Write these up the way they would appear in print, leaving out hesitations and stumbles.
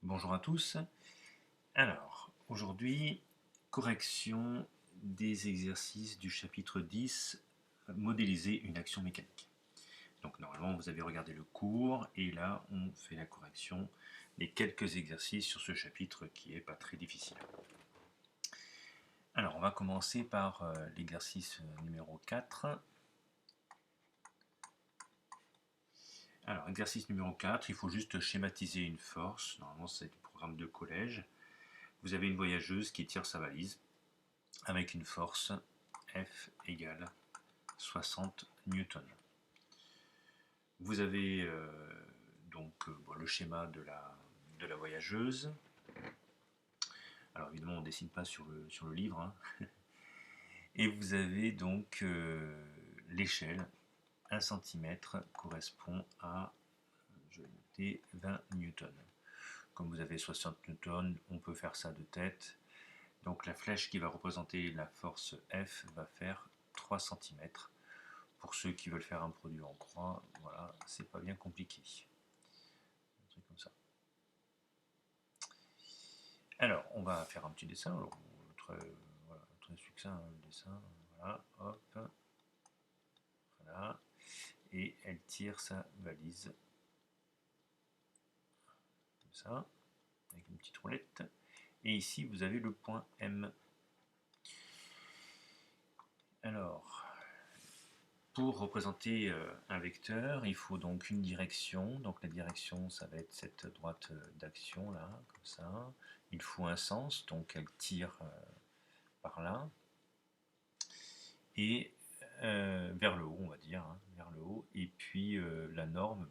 Bonjour à tous. Alors, aujourd'hui, correction des exercices du chapitre 10, modéliser une action mécanique. Donc normalement, vous avez regardé le cours et là, on fait la correction des quelques exercices sur ce chapitre qui n'est pas très difficile. Alors, on va commencer par l'exercice numéro 4. Alors, exercice numéro 4, il faut juste schématiser une force. Normalement, c'est du programme de collège. Vous avez une voyageuse qui tire sa valise avec une force F égale 60 newtons. Vous avez le schéma de la voyageuse. Alors évidemment, on ne dessine pas sur le livre. Hein. Et vous avez donc l'échelle. 1 cm correspond à, je vais noter, 20 newtons. Comme vous avez 60 newtons, on peut faire ça de tête. Donc la flèche qui va représenter la force F va faire 3 cm. Pour ceux qui veulent faire un produit en croix, voilà, c'est pas bien compliqué. Un truc comme ça. Alors, on va faire un petit dessin. Alors, très succinct, le dessin. Voilà, hop. Voilà. Et elle tire sa valise. Comme ça. Avec une petite roulette. Et ici, vous avez le point M. Alors, pour représenter un vecteur, il faut donc une direction. Donc la direction, ça va être cette droite d'action là, comme ça. Il faut un sens, donc elle tire par là. Et vers le haut, on va dire, hein, vers le haut. Et puis la norme,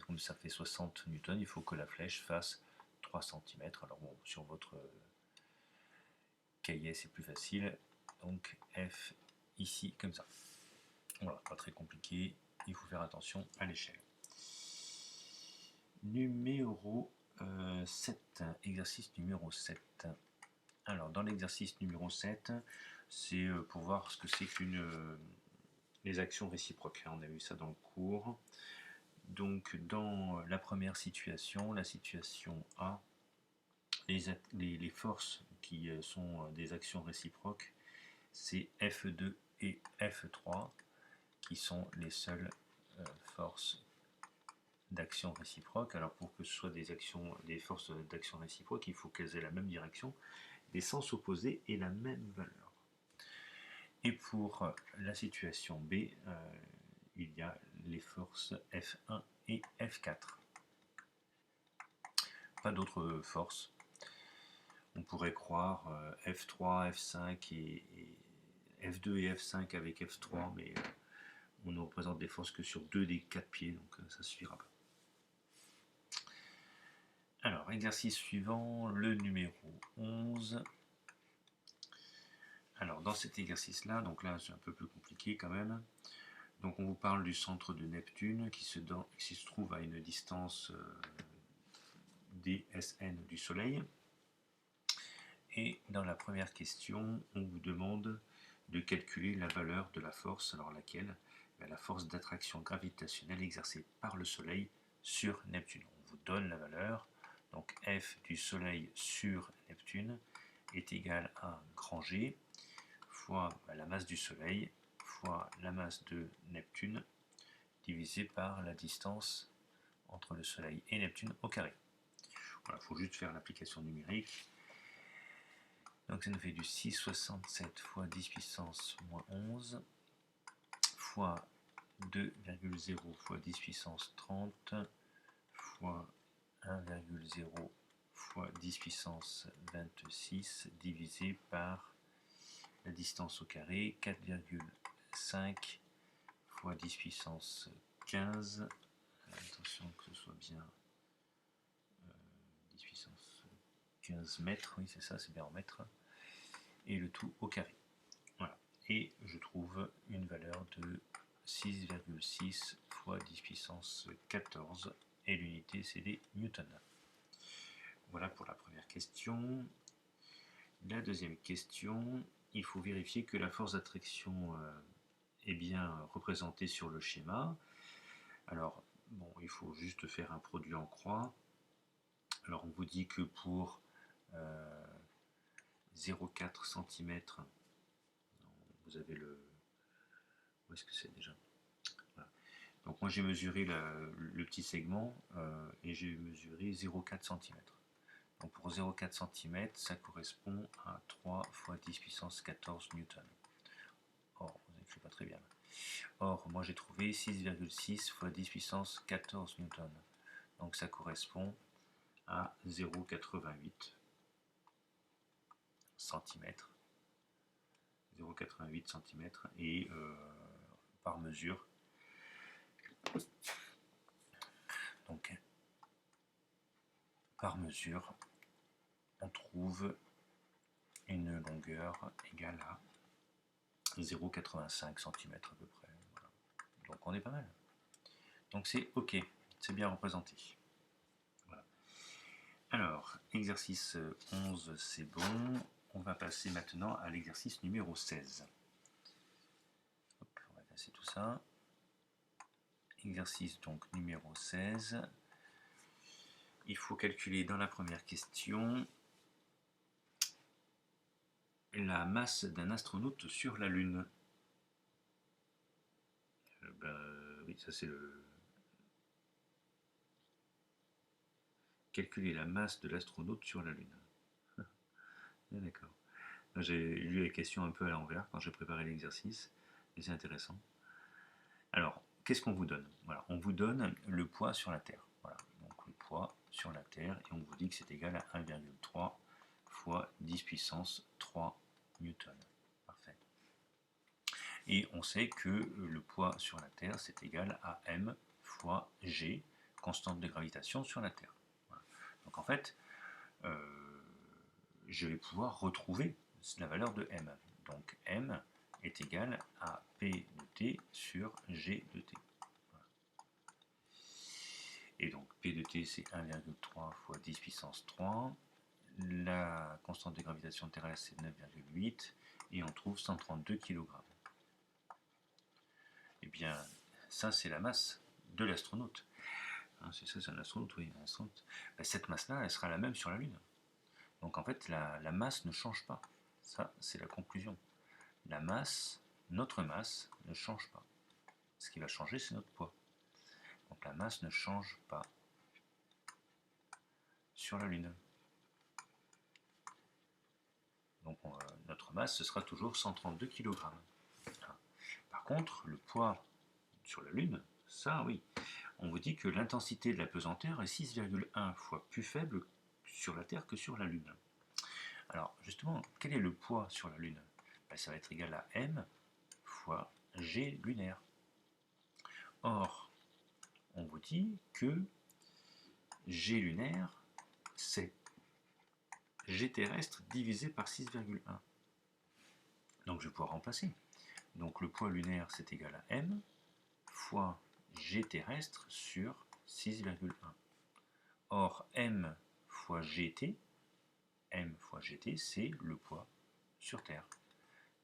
comme ça fait 60 newtons, il faut que la flèche fasse 3 cm. Alors bon, sur votre cahier, c'est plus facile. Donc F ici, comme ça. Voilà, pas très compliqué, il faut faire attention à l'échelle. Numéro 7, exercice numéro 7. Alors, dans l'exercice numéro 7, c'est pour voir ce que c'est qu'une les actions réciproques. On a vu ça dans le cours. Donc, dans la première situation, la situation A, les forces qui sont des actions réciproques, c'est F2 et F3 qui sont les seules forces d'action réciproque. Alors pour que ce soit des forces d'action réciproque, il faut qu'elles aient la même direction, des sens opposés et la même valeur. Et pour la situation B, il y a les forces F1 et F4. Pas d'autres forces. On pourrait croire F3, F5 et F2 et F5 avec F3, mais on ne représente des forces que sur 2 des 4 pieds, donc ça ne suffira pas. Alors, exercice suivant, le numéro 11. Alors, dans cet exercice-là, donc là, c'est un peu plus compliqué quand même. Donc, on vous parle du centre de Neptune qui se trouve à une distance dsn du Soleil. Et dans la première question, on vous demande de calculer la valeur de la force, alors laquelle? La force d'attraction gravitationnelle exercée par le Soleil sur Neptune. On vous donne la valeur. Donc F du Soleil sur Neptune est égal à grand G fois la masse du Soleil fois la masse de Neptune divisé par la distance entre le Soleil et Neptune au carré. Voilà, il faut juste faire l'application numérique. Donc ça nous fait du 6,67 fois 10 puissance moins 11 fois 2,0 fois 10 puissance 30 fois 1,0 fois 10 puissance 26 divisé par la distance au carré, 4,5 fois 10 puissance 15. Attention que ce soit bien 10 puissance 15 mètres, oui c'est ça, c'est bien en mètres. Et le tout au carré. Voilà. Et je trouve une valeur de 6,6 fois 10 puissance 14 et l'unité c'est des newtons. Voilà pour la première question. La deuxième question, il faut vérifier que la force d'attraction est bien représentée sur le schéma. Alors, bon, il faut juste faire un produit en croix. Alors on vous dit que pour 0,4 cm, vous avez le... Où est-ce que c'est déjà? Voilà. Donc moi j'ai mesuré le petit segment et j'ai mesuré 0,4 cm. Donc pour 0,4 cm, ça correspond à 3 fois 10 puissance 14 newton. Or, vous n'écrivez pas très bien. Or, moi j'ai trouvé 6,6 fois 10 puissance 14 newton. Donc ça correspond à 0,88 cm. 0,88 cm et par mesure. Donc par mesure, on trouve une longueur égale à 0,85 cm à peu près. Voilà. Donc on est pas mal. Donc c'est OK, c'est bien représenté. Voilà. Alors, exercice 11, c'est bon. On va passer maintenant à l'exercice numéro 16. Hop, on va passer tout ça. Exercice donc numéro 16. Il faut calculer dans la première question la masse d'un astronaute sur la Lune. Oui, ça c'est le... Calculer la masse de l'astronaute sur la Lune. D'accord. J'ai lu les questions un peu à l'envers quand j'ai préparé l'exercice, et c'est intéressant. Alors, qu'est-ce qu'on vous donne? Voilà, on vous donne le poids sur la Terre. Voilà, donc le poids sur la Terre, et on vous dit que c'est égal à 1,3 fois 10 puissance 3 newton. Parfait. Et on sait que le poids sur la Terre, c'est égal à m fois g, constante de gravitation sur la Terre. Voilà. Donc en fait, je vais pouvoir retrouver la valeur de m. Donc m est égal à P de t sur G de t. Voilà. Et donc P de t c'est 1,3 fois 10 puissance 3. La constante de gravitation terrestre c'est 9,8 et on trouve 132 kg. Eh bien, ça c'est la masse de l'astronaute. Hein, c'est ça, c'est un astronaute, oui. Un astronaute. Ben, cette masse-là, elle sera la même sur la Lune. Donc en fait, la masse ne change pas. Ça, c'est la conclusion. La masse, notre masse, ne change pas. Ce qui va changer, c'est notre poids. Donc la masse ne change pas sur la Lune. Donc notre masse, ce sera toujours 132 kg. Par contre, le poids sur la Lune, ça oui, on vous dit que l'intensité de la pesanteur est 6,1 fois plus faible sur la Terre que sur la Lune. Alors justement, quel est le poids sur la Lune? Ben, ça va être égal à m fois g lunaire. Or, on vous dit que g lunaire, c'est g terrestre divisé par 6,1. Donc je vais pouvoir remplacer. Donc le poids lunaire, c'est égal à m fois g terrestre sur 6,1. Or, m fois gt, c'est le poids sur Terre.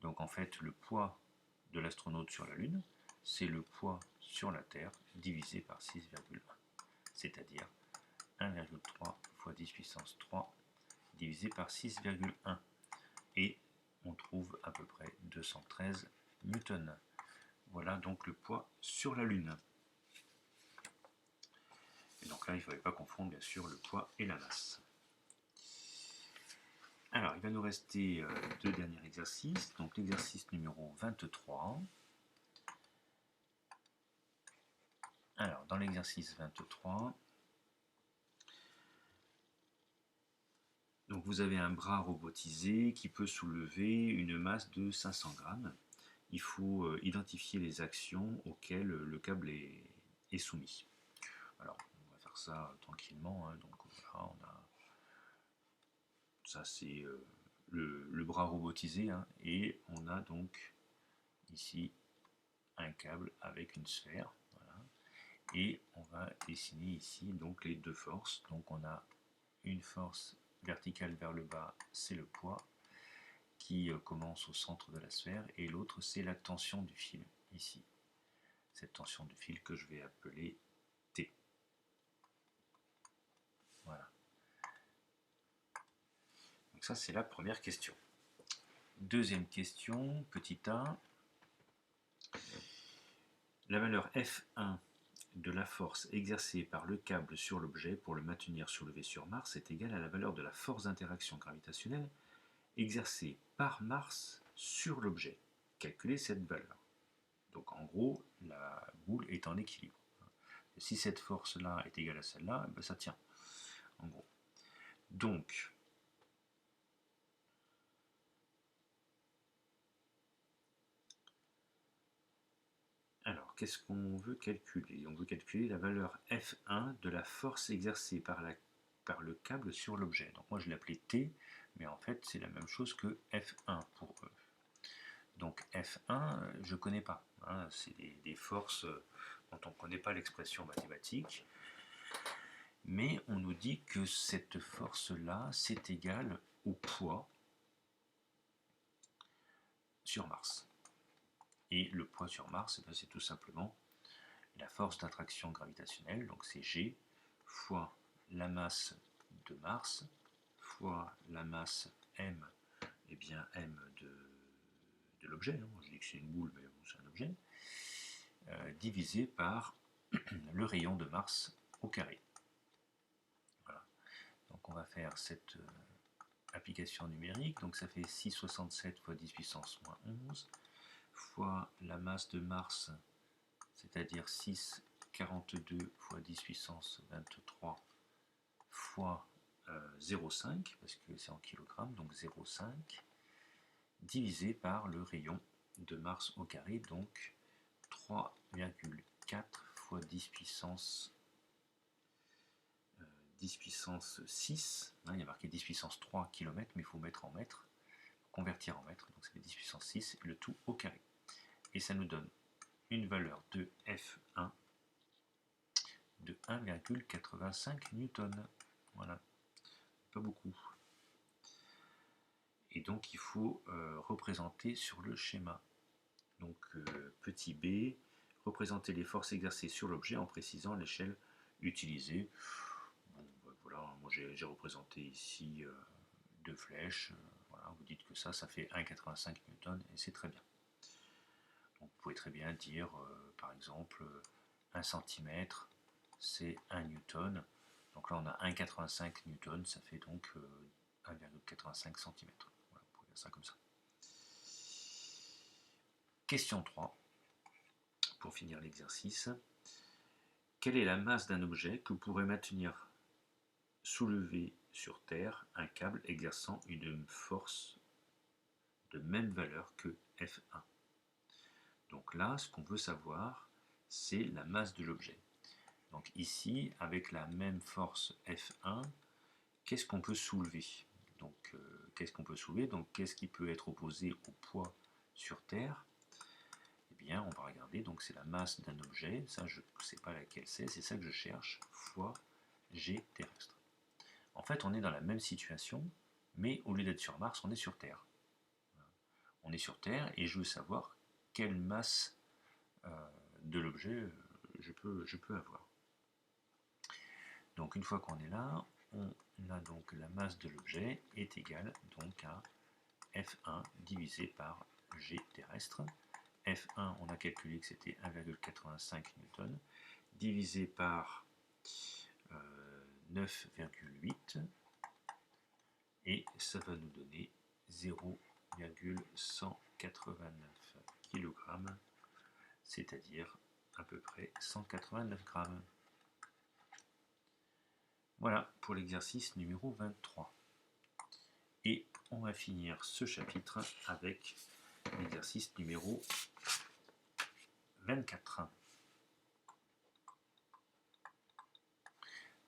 Donc en fait, le poids de l'astronaute sur la Lune, c'est le poids sur la Terre divisé par 6,1, c'est-à-dire 1,3 fois 10 puissance 3 divisé par 6,1. Et on trouve à peu près 213 newtons. Voilà donc le poids sur la Lune. Et donc là, il ne fallait pas confondre bien sûr le poids et la masse. Alors, il va nous rester deux derniers exercices. Donc l'exercice numéro 23. Alors, dans l'exercice 23, donc vous avez un bras robotisé qui peut soulever une masse de 500 grammes. Il faut identifier les actions auxquelles le câble est soumis. Alors, on va faire ça tranquillement. Hein. Donc voilà, on a... Ça, c'est le bras robotisé. Hein. Et on a donc ici un câble avec une sphère. Voilà. Et on va dessiner ici donc les deux forces. Donc on a une force verticale vers le bas, c'est le poids qui commence au centre de la sphère, et l'autre c'est la tension du fil, ici. Cette tension du fil que je vais appeler T. Voilà. ça, c'est la première question. Deuxième question, petit a. La valeur F1 de la force exercée par le câble sur l'objet pour le maintenir soulevé sur Mars est égale à la valeur de la force d'interaction gravitationnelle exercée par Mars sur l'objet. Calculez cette valeur. Donc en gros, la boule est en équilibre. Si cette force-là est égale à celle-là, ben ça tient. En gros. Donc, alors, qu'est-ce qu'on veut calculer? On veut calculer la valeur F1 de la force exercée par le câble sur l'objet. Donc moi je l'appelais T, mais en fait c'est la même chose que F1 pour eux. Donc F1, je ne connais pas. Hein, c'est des forces dont on ne connaît pas l'expression mathématique. Mais on nous dit que cette force-là, c'est égal au poids sur Mars. Et le poids sur Mars, c'est tout simplement la force d'attraction gravitationnelle, donc c'est G, fois la masse de Mars, fois la masse M, et bien M de l'objet, hein. Je dis que c'est une boule, mais bon, c'est un objet, divisé par le rayon de Mars au carré. Voilà. Donc on va faire cette application numérique, donc ça fait 6,67 fois 10 puissance moins 11, fois la masse de Mars, c'est-à-dire 6,42 fois 10 puissance 23 fois 0,5, parce que c'est en kilogrammes, donc 0,5, divisé par le rayon de Mars au carré, donc 3,4 fois 10 puissance 6, hein, il y a marqué 10 puissance 3 km, mais il faut mettre en mètres, convertir en mètres, donc ça fait 10 puissance 6, le tout au carré. Et ça nous donne une valeur de F1 de 1,85 newton. Voilà, pas beaucoup. Et donc il faut représenter sur le schéma. Donc petit b, représenter les forces exercées sur l'objet en précisant l'échelle utilisée. Bon, ben voilà, moi j'ai représenté ici deux flèches. Voilà, vous dites que ça fait 1,85 newton et c'est très bien. Donc vous pouvez très bien dire, par exemple, 1 cm, c'est 1 newton. Donc là, on a 1,85 newton, ça fait donc 1,85 cm. Voilà, vous pouvez faire ça comme ça. Question 3, pour finir l'exercice. Quelle est la masse d'un objet que pourrait maintenir soulevé sur Terre un câble exerçant une force de même valeur que F1? Donc là, ce qu'on veut savoir, c'est la masse de l'objet. Donc ici, avec la même force F1, qu'est-ce qu'on peut soulever? Donc qu'est-ce qu'on peut soulever? Donc qu'est-ce qui peut être opposé au poids sur Terre? Eh bien, on va regarder, donc c'est la masse d'un objet, ça je ne sais pas laquelle c'est ça que je cherche, fois G terrestre. En fait, on est dans la même situation, mais au lieu d'être sur Mars, on est sur Terre. On est sur Terre et je veux savoir quelle masse de l'objet je peux avoir. Donc une fois qu'on est là, on a donc la masse de l'objet est égale donc à F1 divisé par G terrestre. F1, on a calculé que c'était 1,85 newton, divisé par 9,8, et ça va nous donner 0,189 kg, c'est-à-dire à peu près 189 grammes. Voilà pour l'exercice numéro 23. Et on va finir ce chapitre avec l'exercice numéro 24.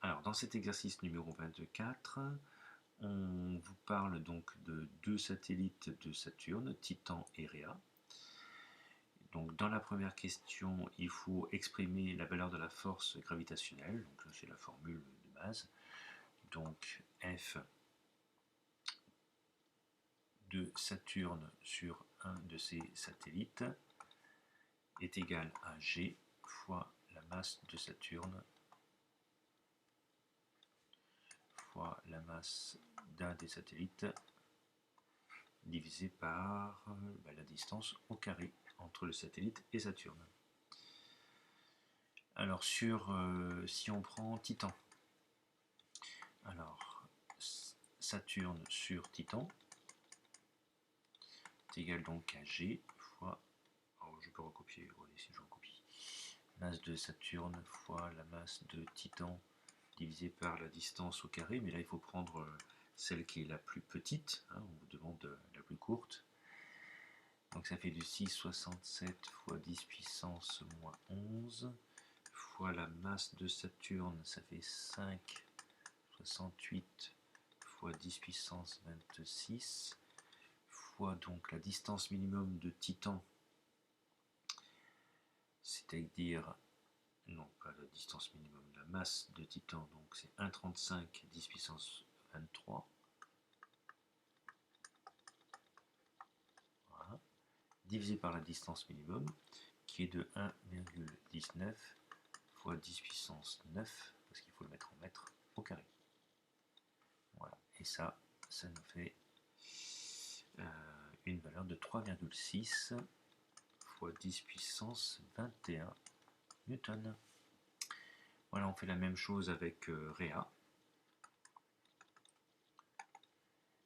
Alors, dans cet exercice numéro 24, on vous parle donc de deux satellites de Saturne, Titan et Rhea. Donc, dans la première question, il faut exprimer la valeur de la force gravitationnelle. Donc, c'est la formule de base. Donc, F de Saturne sur un de ses satellites est égal à G fois la masse de Saturne fois la masse d'un des satellites divisé par la distance au carré entre le satellite et Saturne. Alors si on prend Titan, alors Saturne sur Titan est égal donc à G fois, alors je peux recopier, regardez si je recopie, masse de Saturne fois la masse de Titan divisé par la distance au carré, mais là il faut prendre celle qui est la plus petite, hein, on vous demande la plus courte. Donc ça fait du 6,67 fois 10 puissance moins 11 fois la masse de Saturne, ça fait 5,68 fois 10 puissance 26 fois donc la distance minimum de Titan, c'est-à-dire, non pas la distance minimum, la masse de Titan, donc c'est 1,35 10 puissance 23. Voilà. Divisé par la distance minimum, qui est de 1,19 fois 10 puissance 9, parce qu'il faut le mettre en mètres au carré. Voilà. Et ça nous fait une valeur de 3,6 fois 10 puissance 21 newton. Voilà, on fait la même chose avec Rhea.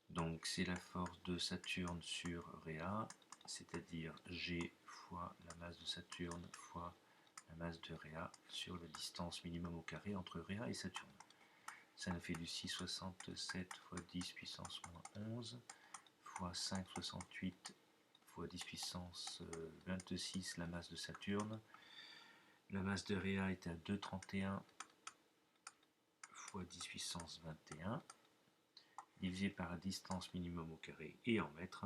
Donc c'est la force de Saturne sur Rhea, c'est-à-dire G fois la masse de Saturne fois la masse de Rhea sur la distance minimum au carré entre Rhea et Saturne. Ça nous fait du 6,67 fois 10 puissance moins 11 fois 5,68 fois 10 puissance 26 la masse de Saturne. La masse de Rhea est à 2,31 fois 10 puissance 21 divisé par la distance minimum au carré et en mètres,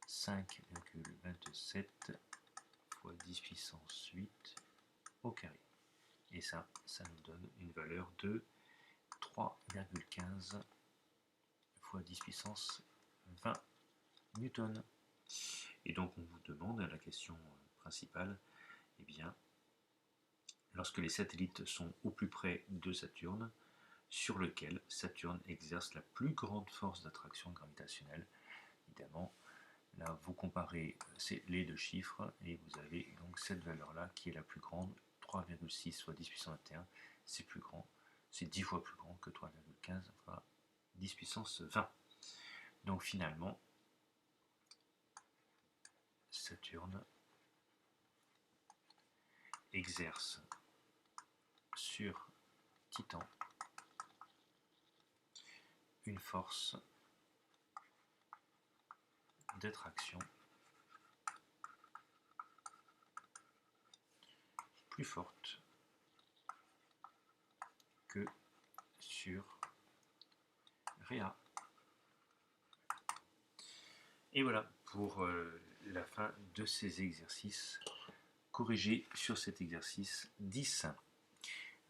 5,27 fois 10 puissance 8 au carré. Et ça nous donne une valeur de 3,15 fois 10 puissance 20 newton. Et donc on vous demande à la question principale, eh bien, lorsque les satellites sont au plus près de Saturne, sur lequel Saturne exerce la plus grande force d'attraction gravitationnelle. Évidemment, là vous comparez les deux chiffres et vous avez donc cette valeur-là qui est la plus grande, 3,6 fois 10 puissance 21, c'est plus grand, c'est 10 fois plus grand que 3,15 fois 10 puissance 20. Donc finalement, Saturne exerce sur Titan une force d'attraction plus forte que sur Rhea. Et voilà pour la fin de ces exercices corrigés sur cet exercice 10.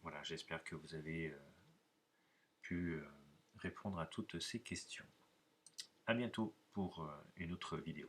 Voilà, j'espère que vous avez pu répondre à toutes ces questions. À bientôt pour une autre vidéo.